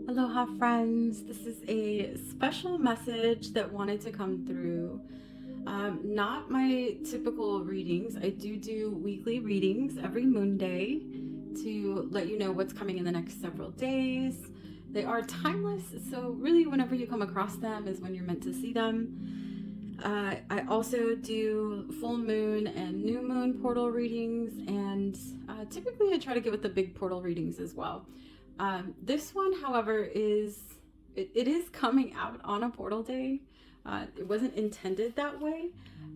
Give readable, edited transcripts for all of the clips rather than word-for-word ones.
Aloha friends, this is a special message that wanted to come through. Not my typical readings. I do weekly readings every moon day to let you know what's coming in the next several days. They are timeless, so really whenever you come across them is when you're meant to see them. I also do full moon and new moon portal readings, and typically I try to get with the big portal readings as well. This one, however, it is coming out on a portal day. It wasn't intended that way,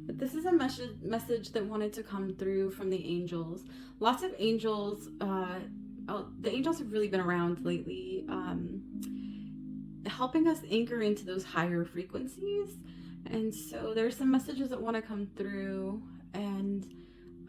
but this is a message that wanted to come through from the angels. Lots of angels, the angels have really been around lately, helping us anchor into those higher frequencies. And so there's some messages that want to come through, and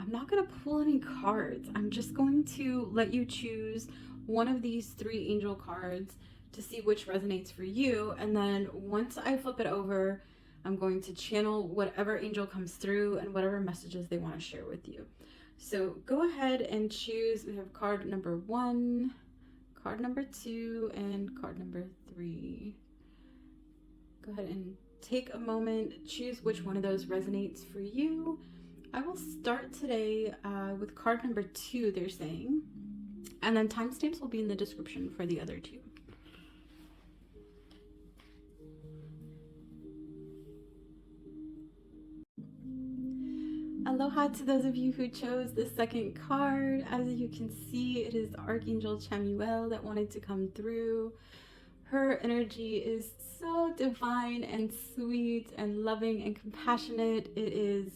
I'm not going to pull any cards. I'm just going to let you choose one of these 3 angel cards to see which resonates for you. And then once I flip it over, I'm going to channel whatever angel comes through and whatever messages they want to share with you. So go ahead and choose. We have card number 1, card number 2, and card number 3. Go ahead and take a moment, choose which one of those resonates for you. I will start today with card number 2, they're saying, and then timestamps will be in the description for the other 2. Aloha to those of you who chose the second card. As you can see, it is Archangel Chamuel that wanted to come through. Her energy is so divine and sweet and loving and compassionate. It is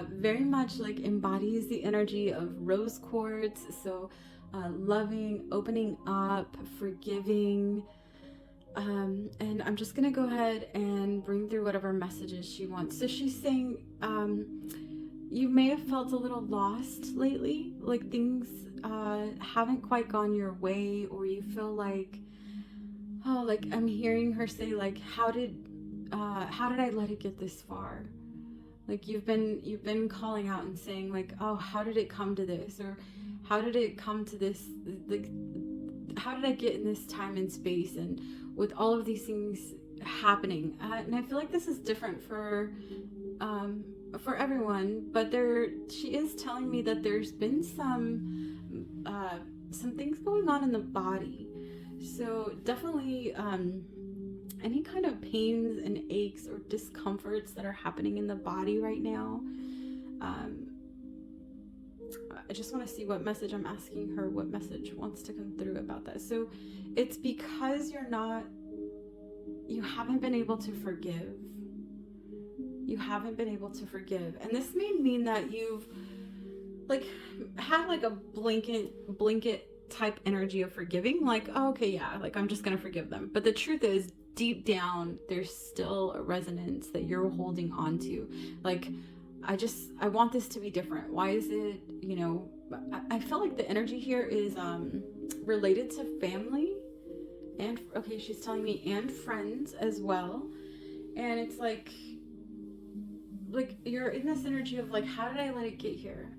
very much like embodies the energy of rose quartz. So loving, opening up, forgiving. And I'm just gonna go ahead and bring through whatever messages she wants. So she's saying, you may have felt a little lost lately, like things haven't quite gone your way, or you feel like, oh, like I'm hearing her say, like, how did I let it get this far? Like you've been calling out and saying, like, oh, how did it come to this? Or how did it come to this? Like, how did I get in this time and space? And with all of these things happening, and I feel like this is different for everyone, but she is telling me that there's been some things going on in the body. So definitely any kind of pains and aches or discomforts that are happening in the body right now. I just want to see what message I'm asking her, what message wants to come through about that. So it's because you haven't been able to forgive. You haven't been able to forgive. And this may mean that you've like had like a blanket type energy of forgiving, like, oh, okay, yeah, like I'm just gonna forgive them. But the truth is, deep down, there's still a resonance that you're holding on to. Like, I want this to be different. Why is it, I feel like the energy here is related to family, and okay, she's telling me, and friends as well. And it's like you're in this energy of like, how did I let it get here?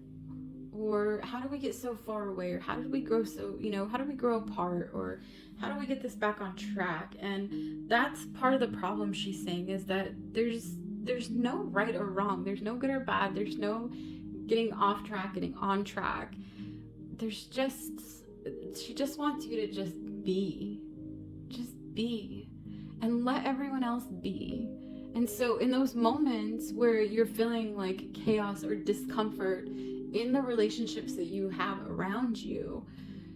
Or how do we get so far away? Or how did we grow how do we grow apart? Or how do we get this back on track? And that's part of the problem, she's saying, is that there's no right or wrong. There's no good or bad. There's no getting off track, getting on track. She just wants you to just be and let everyone else be. And so in those moments where you're feeling like chaos or discomfort in the relationships that you have around you,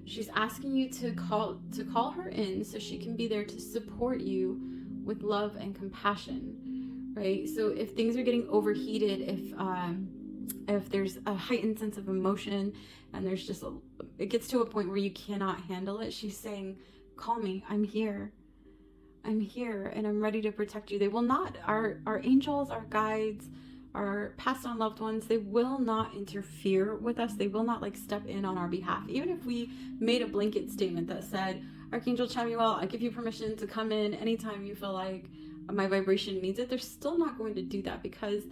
she's asking you to call her in so she can be there to support you with love and compassion, right? So if things are getting overheated, if there's a heightened sense of emotion and it gets to a point where you cannot handle it, she's saying, call me, I'm here, and I'm ready to protect you. They will not, our angels, our guides, our passed on loved ones, they will not interfere with us. They will not like step in on our behalf. Even if we made a blanket statement that said, Archangel Chamuel, I give you permission to come in anytime you feel like my vibration needs it, they're still not going to do that, because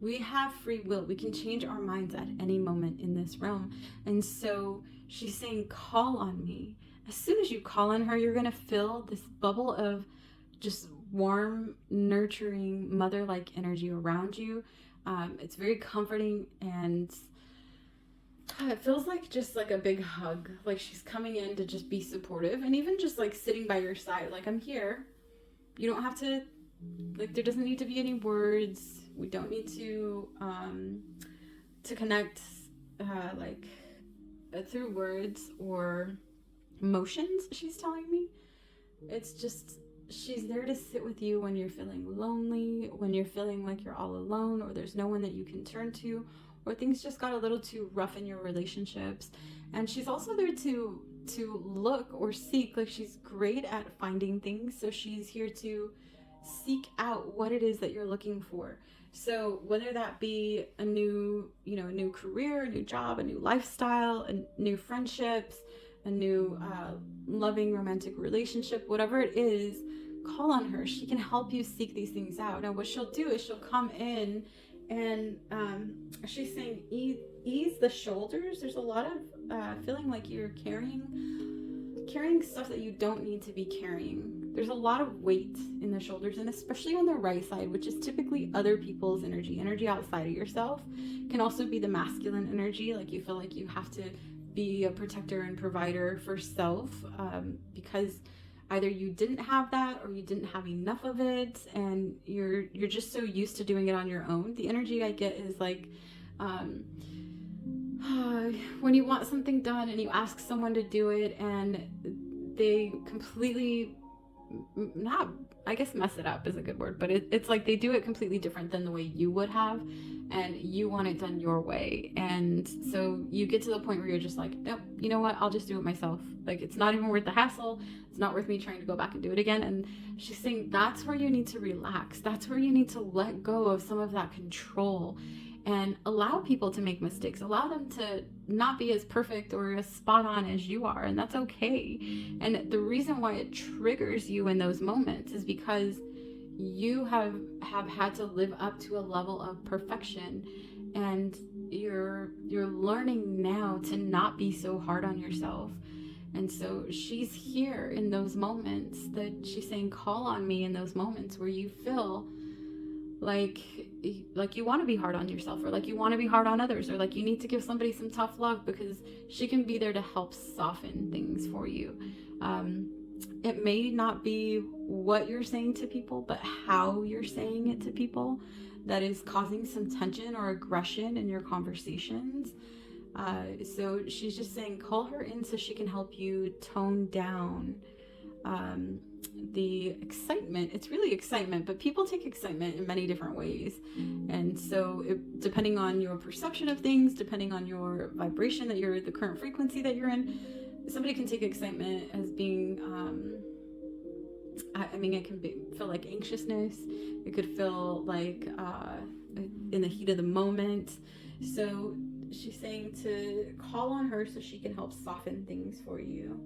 we have free will. We can change our minds at any moment in this realm. And so she's saying, call on me. As soon as you call on her, you're going to feel this bubble of just warm, nurturing, mother-like energy around you. It's very comforting, and it feels like just like a big hug. Like she's coming in to just be supportive, and even just like sitting by your side. Like, I'm here. You don't have to, like, there doesn't need to be any words. We don't need to connect through words or emotions, she's telling me. It's just, she's there to sit with you when you're feeling lonely, when you're feeling like you're all alone, or there's no one that you can turn to, or things just got a little too rough in your relationships. And she's also there to look or seek. Like, she's great at finding things, so she's here to seek out what it is that you're looking for. So whether that be a new career, a new job, a new lifestyle, a new friendships, a new loving romantic relationship, whatever it is, call on her. She can help you seek these things out. Now what she'll do is she'll come in and she's saying ease the shoulders. There's a lot of feeling like you're carrying stuff that you don't need to be carrying. There's a lot of weight in the shoulders, and especially on the right side, which is typically other people's energy outside of yourself. Can also be the masculine energy, like you feel like you have to be a protector and provider for self, because either you didn't have that or you didn't have enough of it, and you're just so used to doing it on your own. The energy I get is like when you want something done and you ask someone to do it and they completely, not, I guess mess it up is a good word, but it's like they do it completely different than the way you would have, and you want it done your way. And so you get to the point where you're just like, nope, you know what, I'll just do it myself. Like, it's not even worth the hassle. It's not worth me trying to go back and do it again. And she's saying that's where you need to relax. That's where you need to let go of some of that control and allow people to make mistakes. Allow them to not be as perfect or as spot on as you are, and that's okay. And the reason why it triggers you in those moments is because you have had to live up to a level of perfection, and you're learning now to not be so hard on yourself. And so she's here in those moments that she's saying, call on me in those moments where you feel like you want to be hard on yourself, or like you want to be hard on others, or like you need to give somebody some tough love, because she can be there to help soften things for you. It may not be what you're saying to people, but how you're saying it to people that is causing some tension or aggression in your conversations. So she's just saying, call her in so she can help you tone down the excitement. It's really excitement, but people take excitement in many different ways. And so depending on your perception of things, depending on your vibration, the current frequency that you're in, somebody can take excitement as being, it can feel like anxiousness. It could feel like in the heat of the moment. So she's saying to call on her so she can help soften things for you.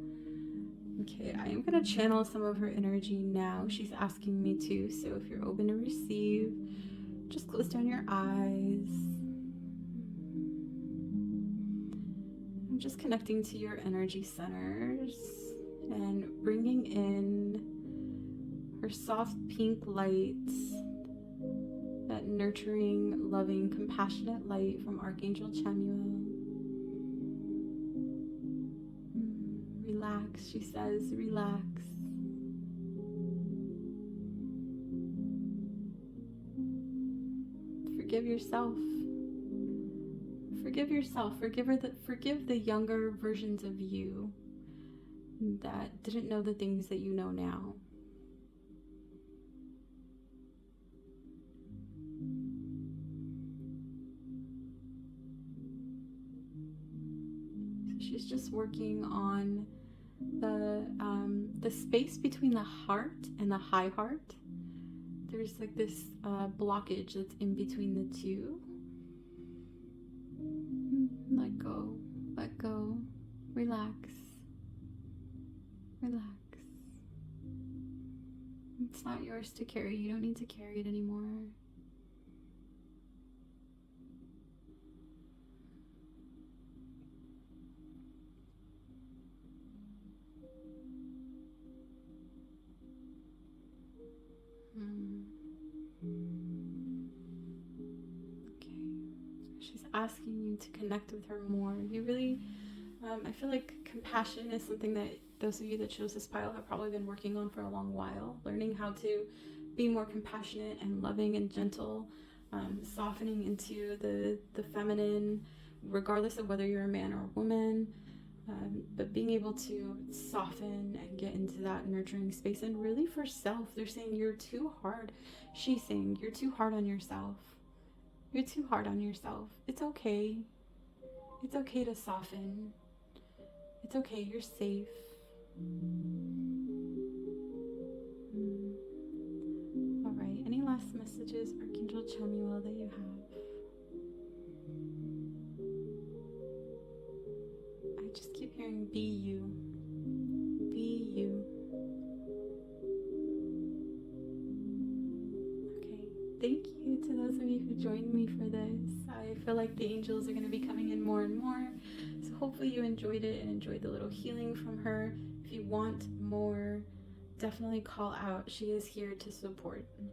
Okay, I am going to channel some of her energy now. She's asking me to, so if you're open to receive, just close down your eyes. I'm just connecting to your energy centers and bringing in her soft pink light, that nurturing, loving, compassionate light from Archangel Chamuel. Relax, she says, relax. Forgive yourself. Forgive yourself. Forgive the younger versions of you that didn't know the things that you know now. So she's just working on the space between the heart and the high heart. There's like this blockage that's in between the two. Let go, relax, relax. It's not yours to carry. You don't need to carry it anymore. She's asking you to connect with her more. You really, I feel like compassion is something that those of you that chose this pile have probably been working on for a long while, learning how to be more compassionate and loving and gentle, softening into the feminine, regardless of whether you're a man or a woman. But being able to soften and get into that nurturing space, and really for self, they're saying you're too hard. She's saying you're too hard on yourself. You're too hard on yourself. It's okay. It's okay to soften. It's okay. You're safe. All right. Any last messages, Archangel Chamuel, that you have? I just keep hearing be you. Be you. Okay. Thank you to those of you who joined me for this. I feel like the angels are going to be coming in more and more. So hopefully you enjoyed it and enjoyed the little healing from her. If you want more, definitely call out. She is here to support. All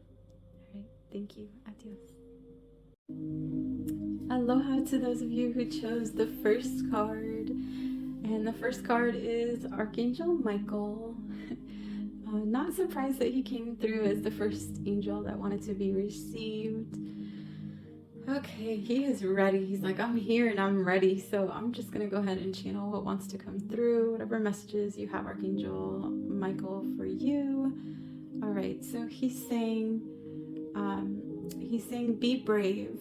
right. Thank you. Adios. Aloha to those of you who chose the first card. And the first card is Archangel Michael. Not surprised that he came through as the first angel that wanted to be received. Okay, he is ready. He's like, I'm here and I'm ready. So I'm just going to go ahead and channel what wants to come through, whatever messages you have, Archangel Michael, for you. All right, so he's saying, be brave.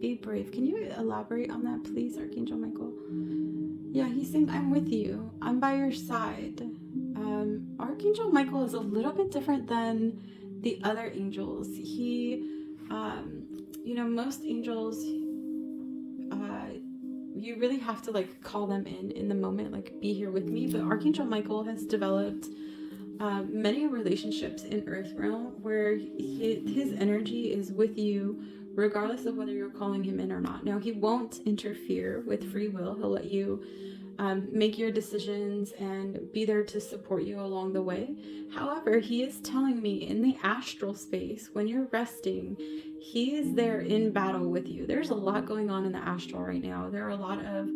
Be brave. Can you elaborate on that, please, Archangel Michael? Yeah, he's saying, I'm with you. I'm by your side. Archangel Michael is a little bit different than the other angels. He, most angels, you really have to like call them in the moment, like be here with me. But Archangel Michael has developed many relationships in Earth Realm where his energy is with you regardless of whether you're calling him in or not. Now, he won't interfere with free will. He'll let you make your decisions and be there to support you along the way. However, he is telling me in the astral space, when you're resting, he is there in battle with you. There's a lot going on in the astral right now. There are a lot of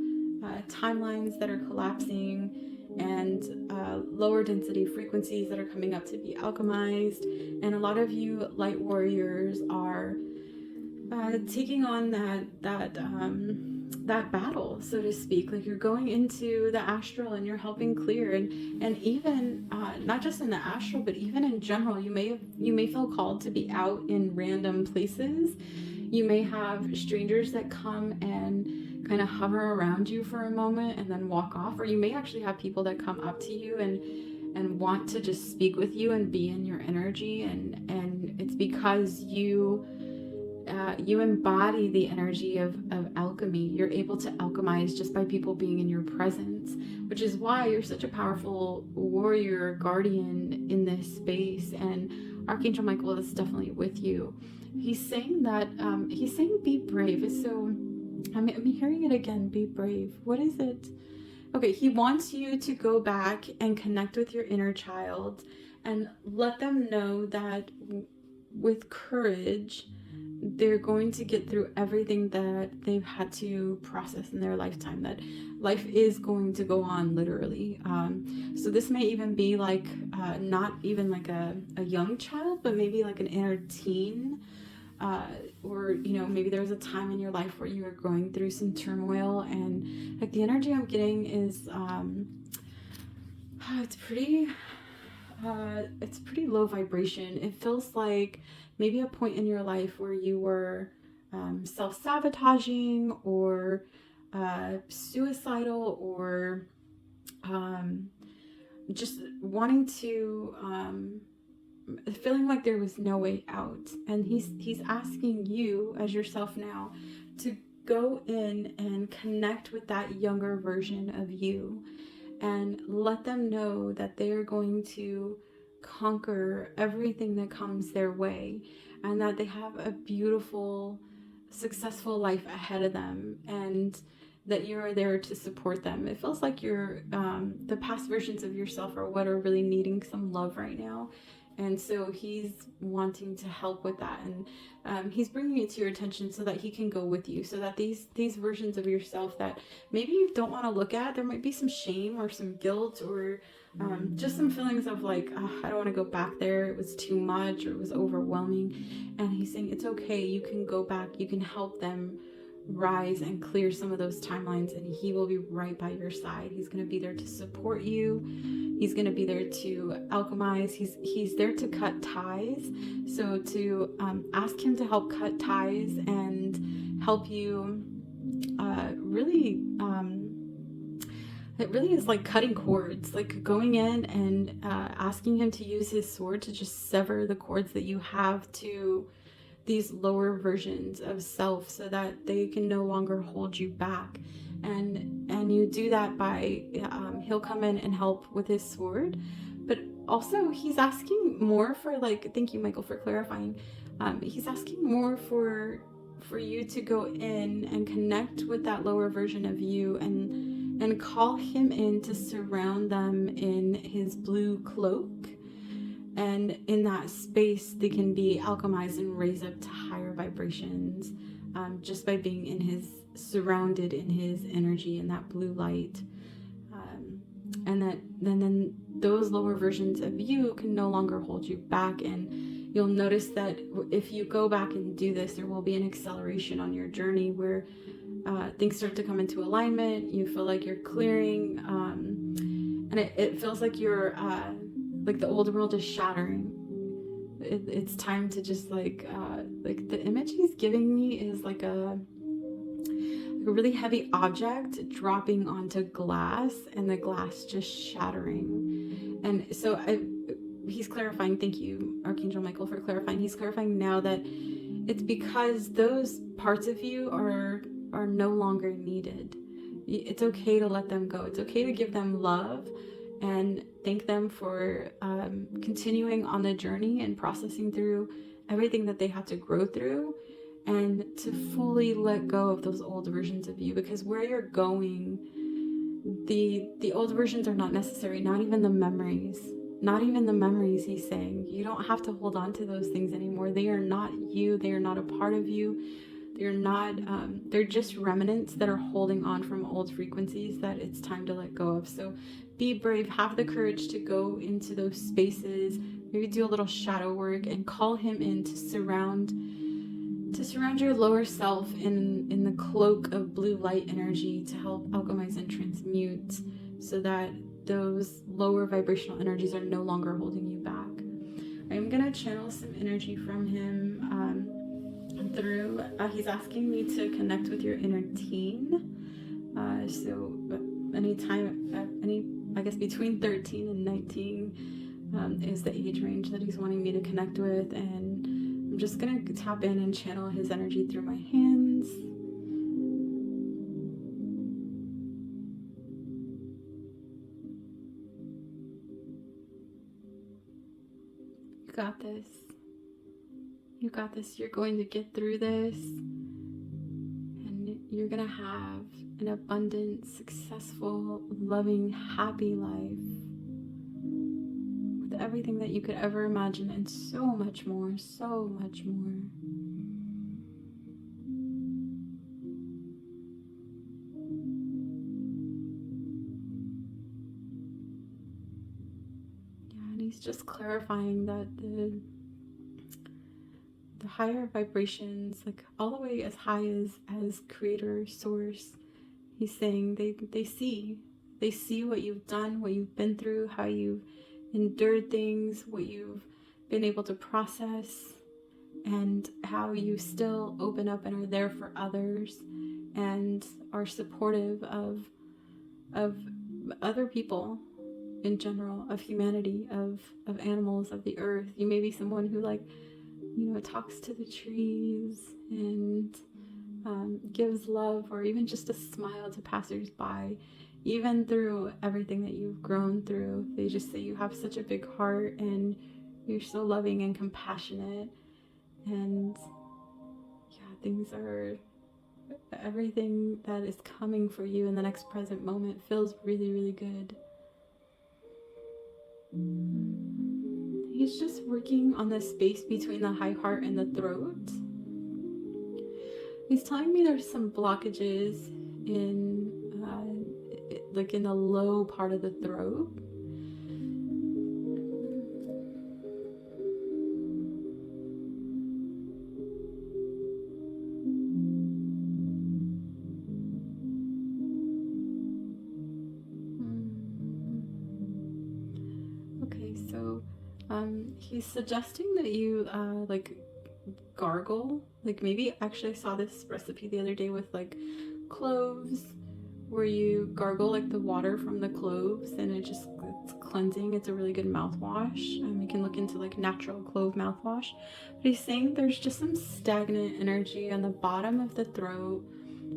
timelines that are collapsing and lower density frequencies that are coming up to be alchemized. And a lot of you light warriors are taking on that battle, so to speak. Like, you're going into the astral and you're helping clear, and even not just in the astral, but even in general, you may feel called to be out in random places. You may have strangers that come and kind of hover around you for a moment and then walk off, or you may actually have people that come up to you and want to just speak with you and be in your energy, and it's because you embody the energy of alchemy. You're able to alchemize just by people being in your presence, which is why you're such a powerful warrior guardian in this space. And Archangel Michael is definitely with you. He's saying that, he's saying be brave. So I'm hearing it again, be brave. What is it? Okay, he wants you to go back and connect with your inner child and let them know that with courage, they're going to get through everything that they've had to process in their lifetime, that life is going to go on, literally. So this may even be like, not even like a young child, but maybe like an inner teen, or, maybe there was a time in your life where you were going through some turmoil, and like the energy I'm getting is, it's pretty low vibration. It feels like maybe a point in your life where you were self-sabotaging or suicidal, or just wanting to, feeling like there was no way out. And he's asking you as yourself now to go in and connect with that younger version of you and let them know that they're going to conquer everything that comes their way, and that they have a beautiful, successful life ahead of them, and that you're there to support them. It feels like you're the past versions of yourself are what are really needing some love right now, And so he's wanting to help with that, and he's bringing it to your attention so that he can go with you, so that these versions of yourself that maybe you don't want to look at, there might be some shame or some guilt, or just some feelings of like, oh, I don't want to go back there, it was too much, or it was overwhelming. And he's saying it's okay, you can go back, you can help them rise and clear some of those timelines, and he will be right by your side. He's going to be there to support you. He's going to be there to alchemize. He's there to cut ties. So to ask him to help cut ties and help you really it really is like cutting cords, like going in and asking him to use his sword to just sever the cords that you have to these lower versions of self, so that they can no longer hold you back. And you do that by he'll come in and help with his sword, but also he's asking more for, like, thank you, Michael, for clarifying. He's asking more for you to go in and connect with that lower version of you, and call him in to surround them in his blue cloak. And in that space, they can be alchemized and raised up to higher vibrations, just by being in his, surrounded in his energy, in that blue light. And then those lower versions of you can no longer hold you back. And you'll notice that if you go back and do this, there will be an acceleration on your journey where things start to come into alignment. You feel like you're clearing, and it feels like you're like the old world is shattering. It's time to just like the image he's giving me is like a really heavy object dropping onto glass, and the glass just shattering. And so he's clarifying, thank you, Archangel Michael, for clarifying. He's clarifying now that it's because those parts of you are no longer needed. It's okay to let them go. It's okay to give them love and thank them for continuing on the journey and processing through everything that they had to grow through, and to fully let go of those old versions of you. Because where you're going, the old versions are not necessary. Not even the memories, he's saying. You don't have to hold on to those things anymore. They are not you. They are not a part of you. They're not, they're just remnants that are holding on from old frequencies that it's time to let go of. So be brave, have the courage to go into those spaces, maybe do a little shadow work, and call him in to surround your lower self in the cloak of blue light energy, to help alchemize and transmute, so that those lower vibrational energies are no longer holding you back. I'm gonna channel some energy from him through, he's asking me to connect with your inner teen. So anytime, I guess between 13 and 19 is the age range that he's wanting me to connect with. And I'm just gonna tap in and channel his energy through my hands. You got this. You got this. You're going to get through this, and you're going to have an abundant, successful, loving, happy life with everything that you could ever imagine, and so much more, so much more. Yeah, and he's just clarifying that the higher vibrations, like all the way as high as creator, source, he's saying they see what you've done, what you've been through, how you've endured things, what you've been able to process, and how you still open up and are there for others, and are supportive of other people in general, of humanity, of animals, of the earth. You may be someone who, like, talks to the trees and gives love, or even just a smile to passersby. Even through everything that you've grown through, they just say you have such a big heart, and you're so loving and compassionate. And yeah, everything that is coming for you in the next present moment feels really, really good. he's just working on the space between the high heart and the throat. He's telling me there's some blockages in like in the low part of the throat. Okay, so he's suggesting that you like gargle, like maybe actually I saw this recipe the other day with like cloves, where you gargle like the water from the cloves, and it's cleansing. It's a really good mouthwash. You can look into like natural clove mouthwash. But he's saying there's just some stagnant energy on the bottom of the throat,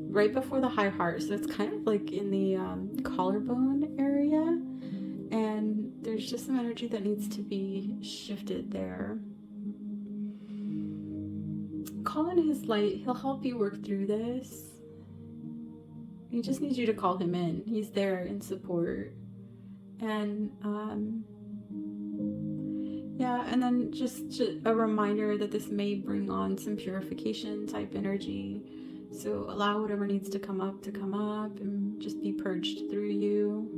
right before the high heart. So it's kind of like in the collarbone area, and there's just some energy that needs to be shifted there. Call in his light. He'll help you work through this. He just needs you to call him in. He's there in support. And yeah, and then just a reminder that this may bring on some purification type energy. So allow whatever needs to come up and just be purged through you.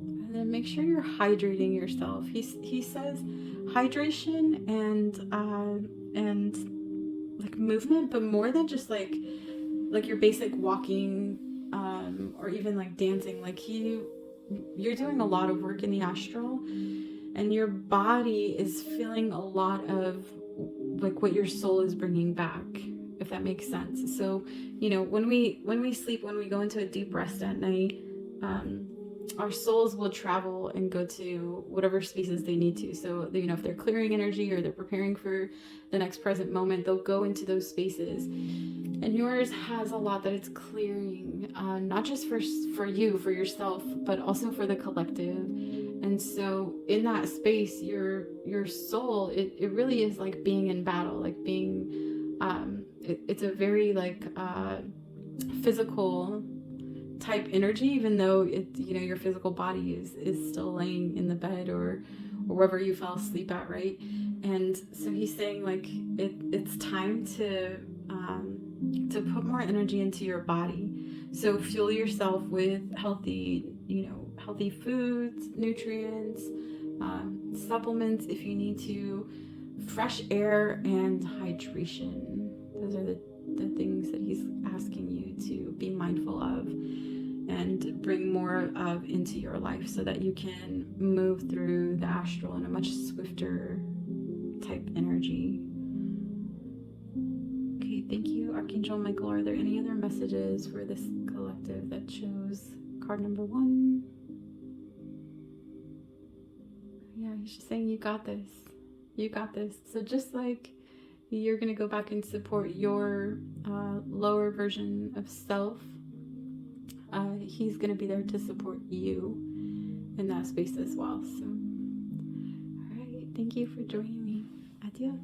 And then make sure you're hydrating yourself. He says hydration and like movement, but more than just like your basic walking or even like dancing. Like you're doing a lot of work in the astral, and your body is feeling a lot of like what your soul is bringing back, if that makes sense. So when we sleep, when we go into a deep rest at night, our souls will travel and go to whatever spaces they need to. So if they're clearing energy or they're preparing for the next present moment, they'll go into those spaces. And yours has a lot that it's clearing, not just for you, for yourself, but also for the collective. And so in that space, your soul, it really is like being in battle, like being, it's a very like physical type energy, even though your physical body is still laying in the bed or wherever you fell asleep at, right? And so he's saying like it's time to put more energy into your body. So fuel yourself with healthy foods, nutrients, supplements if you need to, fresh air, and hydration. Those are the things that he's asking you to be mindful of and bring more of into your life so that you can move through the astral in a much swifter type energy. Okay, thank you, Archangel Michael. Are there any other messages for this collective that chose card number 1? Yeah, he's just saying you got this. You got this. So just like you're going to go back and support your lower version of self, he's going to be there to support you in that space as well. So, all right. Thank you for joining me. Adios.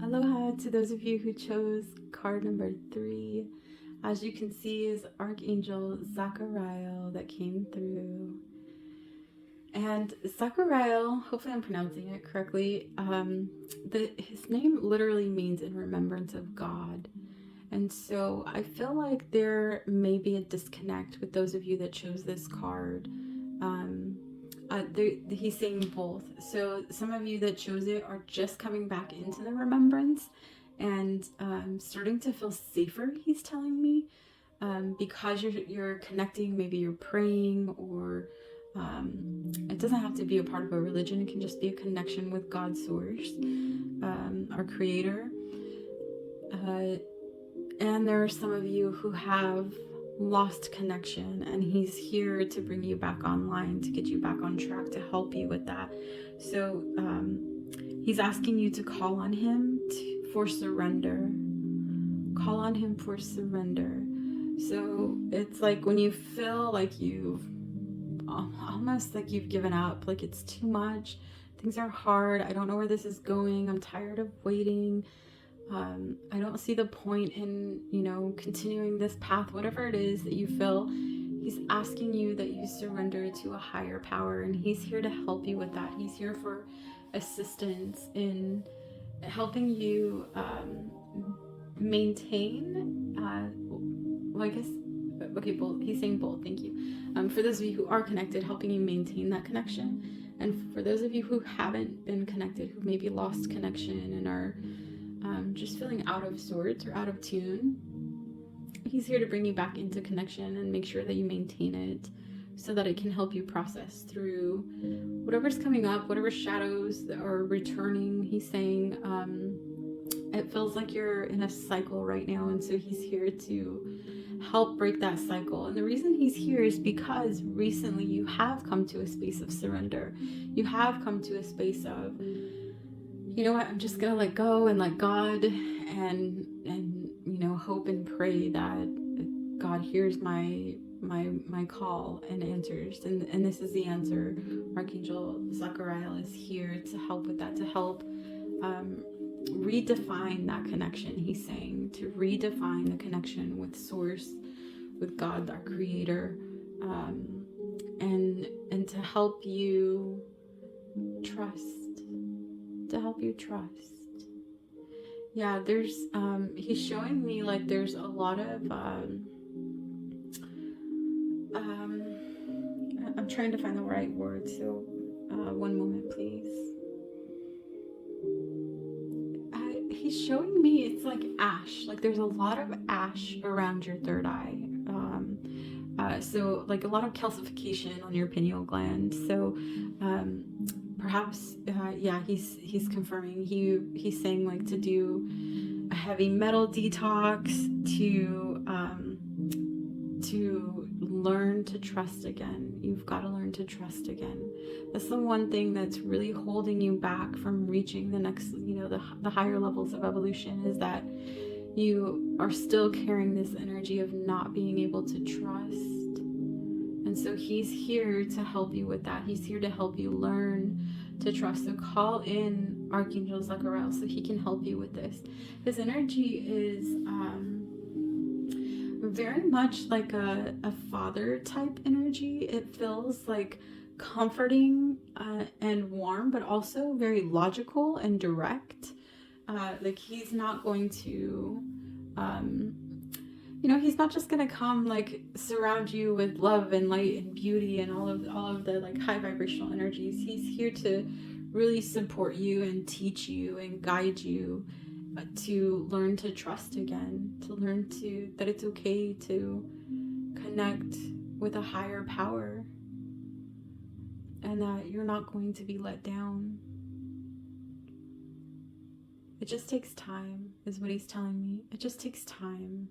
Aloha to those of you who chose card number 3. As you can see, is Archangel Zachariel that came through. And Zachariel, hopefully I'm pronouncing it correctly, his name literally means in remembrance of God. And so I feel like there may be a disconnect with those of you that chose this card. He's saying both. So some of you that chose it are just coming back into the remembrance and starting to feel safer, he's telling me, because you're connecting, maybe you're praying, or it doesn't have to be a part of a religion. It can just be a connection with God's source, our creator. And there are some of you who have lost connection, and he's here to bring you back online, to get you back on track, to help you with that. So he's asking you to call on him for surrender. Call on him for surrender. So it's like when you feel like you've almost like you've given up, like it's too much, things are hard, I don't know where this is going, I'm tired of waiting, I don't see the point in continuing this path, whatever it is that you feel. He's asking you that you surrender to a higher power, and he's here to help you with that. He's here for assistance in helping you maintain, well, I guess, okay, both. He's saying both. Thank you. For those of you who are connected, helping you maintain that connection. And for those of you who haven't been connected, who maybe lost connection and are just feeling out of sorts or out of tune, he's here to bring you back into connection and make sure that you maintain it so that it can help you process through whatever's coming up, whatever shadows are returning. He's saying it feels like you're in a cycle right now, and so he's here to help break that cycle. And the reason he's here is because recently you have come to a space of surrender. You have come to a space of, you know what, I'm just gonna let go and let God and you know, hope and pray that God hears my call and answers. And this is the answer. Archangel Zachariah is here to help with that, to help redefine that connection. He's saying to redefine the connection with Source, with God, our Creator, and to help you trust, Yeah, there's he's showing me like there's a lot of I'm trying to find the right word, so one moment please. He's showing me it's like ash, like there's a lot of ash around your third eye, so like a lot of calcification on your pineal gland. So perhaps yeah, he's confirming, he's saying like to do a heavy metal detox, to learn to trust again. You've got to learn to trust again. That's the one thing that's really holding you back from reaching the next, you know, the higher levels of evolution, is that you are still carrying this energy of not being able to trust. And so he's here to help you with that. He's here to help you learn to trust. So call in Archangel Zachariah so he can help you with this. His energy is very much like a father type energy. It feels like comforting and warm, but also very logical and direct. Like he's not going to you know, he's not just gonna come like surround you with love and light and beauty and all of the like high vibrational energies. He's here to really support you and teach you and guide you to learn to trust again, to learn to that it's okay to connect with a higher power, and that you're not going to be let down. It just takes time, is what he's telling me. It just takes time.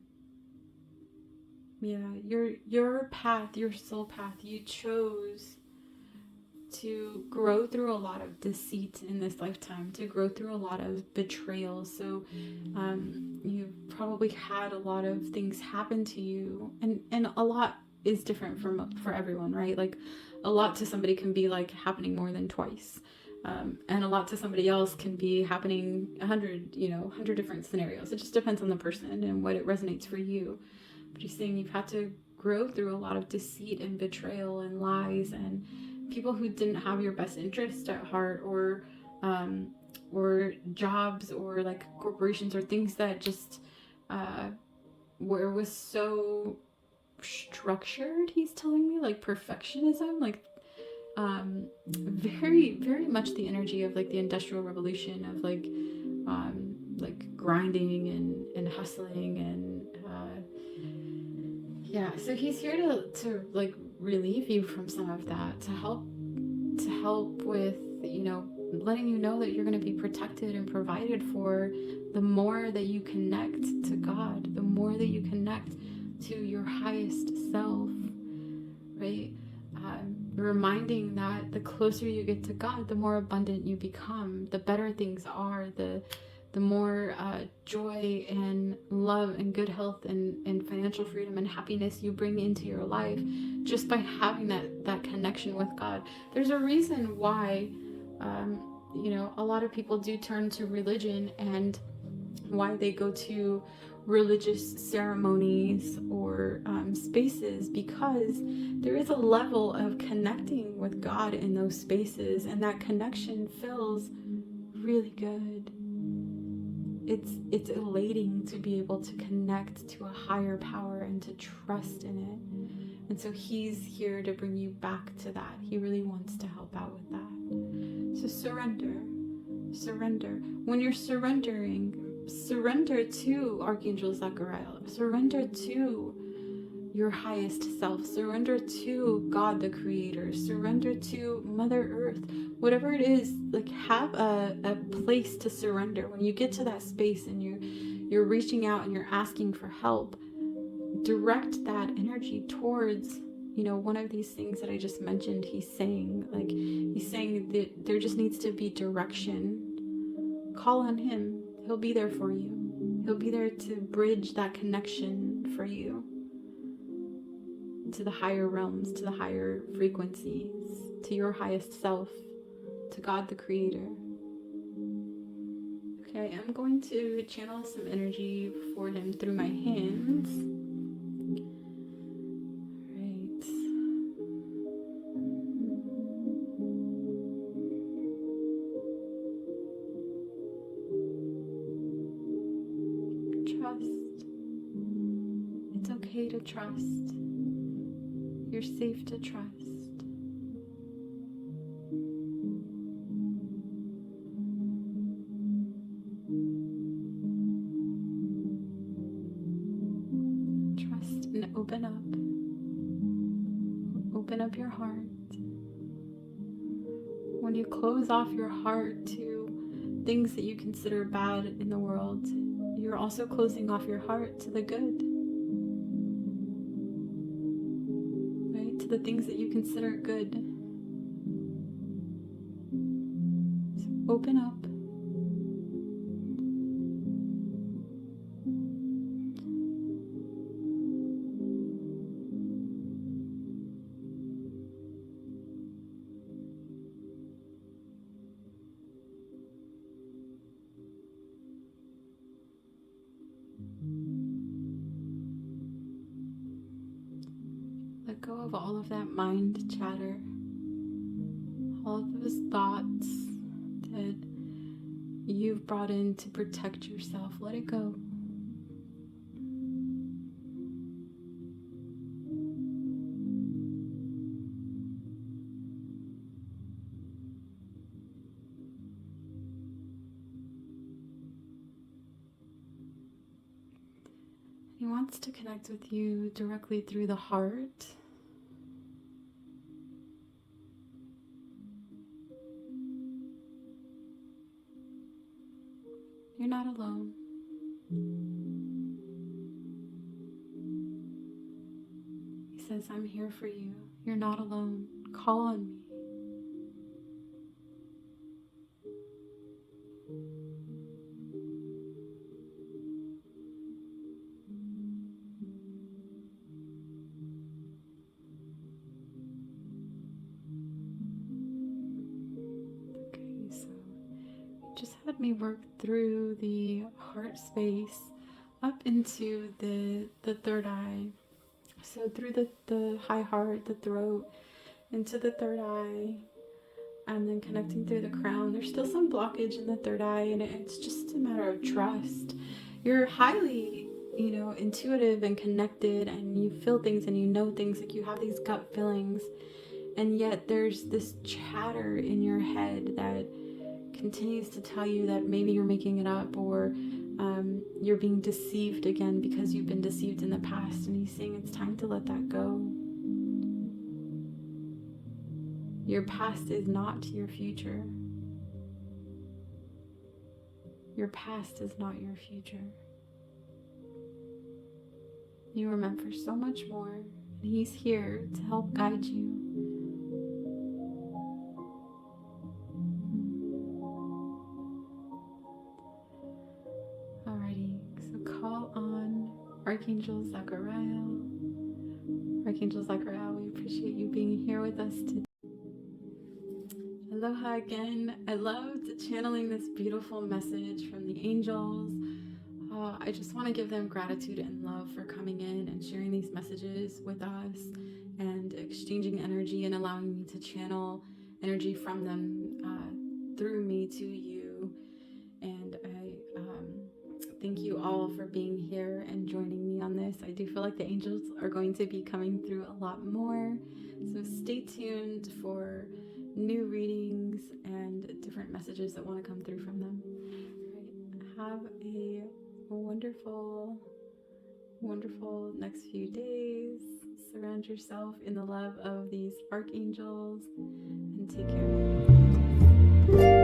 Yeah, your path, your soul path, you chose to grow through a lot of deceit in this lifetime, to grow through a lot of betrayal. So you've probably had a lot of things happen to you, and a lot is different for everyone, right? Like a lot to somebody can be like happening more than twice. And a lot to somebody else can be happening 100 different scenarios. It just depends on the person and what it resonates for you. But he's saying you've had to grow through a lot of deceit and betrayal and lies and people who didn't have your best interest at heart, or jobs or like corporations or things that just where it was so structured. He's telling me like perfectionism, like very, very much the energy of like the Industrial Revolution of like grinding and hustling and yeah. So he's here to like relieve you from some of that, to help with, you know, letting you know that you're going to be protected and provided for. The more that you connect to God, the more that you connect to your highest self, right? Reminding that the closer you get to God, the more abundant you become, the better things are, the more joy and love and good health and financial freedom and happiness you bring into your life just by having that connection with God. There's a reason why, you know, a lot of people do turn to religion, and why they go to religious ceremonies or spaces, because there is a level of connecting with God in those spaces, and that connection feels really good. It's elating to be able to connect to a higher power and to trust in it. And so he's here to bring you back to that. He really wants to help out with that. So surrender. When you're surrendering, surrender to Archangel Zachariah. Surrender to your highest self. Surrender to God the Creator. Surrender to Mother Earth. Whatever it is, like, have a place to surrender. When you get to that space and you're reaching out and you're asking for help, direct that energy towards, one of these things that I just mentioned. He's saying that there just needs to be direction. Call on him. He'll be there for you. He'll be there to bridge that connection for you to the higher realms, to the higher frequencies, to your highest self, to God the Creator. Okay, I'm going to channel some energy for him through my hands. Right. Trust. It's okay to trust. You're safe to trust. Trust and open up. Open up your heart. When you close off your heart to things that you consider bad in the world, you're also closing off your heart to the good. Right? To the things that you consider good. So open up. Let go of all of that mind chatter, all of those thoughts that you've brought in to protect yourself. Let it go. He wants to connect with you directly through the heart. You're not alone. He says, I'm here for you. You're not alone. Call on me. Okay, so just had me work through the heart space up into the third eye. So through the high heart, the throat, into the third eye, and then connecting through the crown. There's still some blockage in the third eye, and it's just a matter of trust. You're highly, intuitive and connected, and you feel things and you know things, like you have these gut feelings, and yet there's this chatter in your head that continues to tell you that maybe you're making it up, or you're being deceived again because you've been deceived in the past. And he's saying it's time to let that go. Your past is not your future. Your past is not your future. You are meant for so much more, and he's here to help guide you. Alrighty, so call on Archangel Zachariah. Archangel Zachariah, we appreciate you being here with us today. Aloha again. I loved channeling this beautiful message from the angels. I just want to give them gratitude and love for coming in and sharing these messages with us and exchanging energy and allowing me to channel energy from them through me to you. And I thank you all for being here and joining me on this. I do feel like the angels are going to be coming through a lot more. So stay tuned for new readings and different messages that want to come through from them. All right. Have a wonderful, wonderful next few days. Surround yourself in the love of these archangels and take care.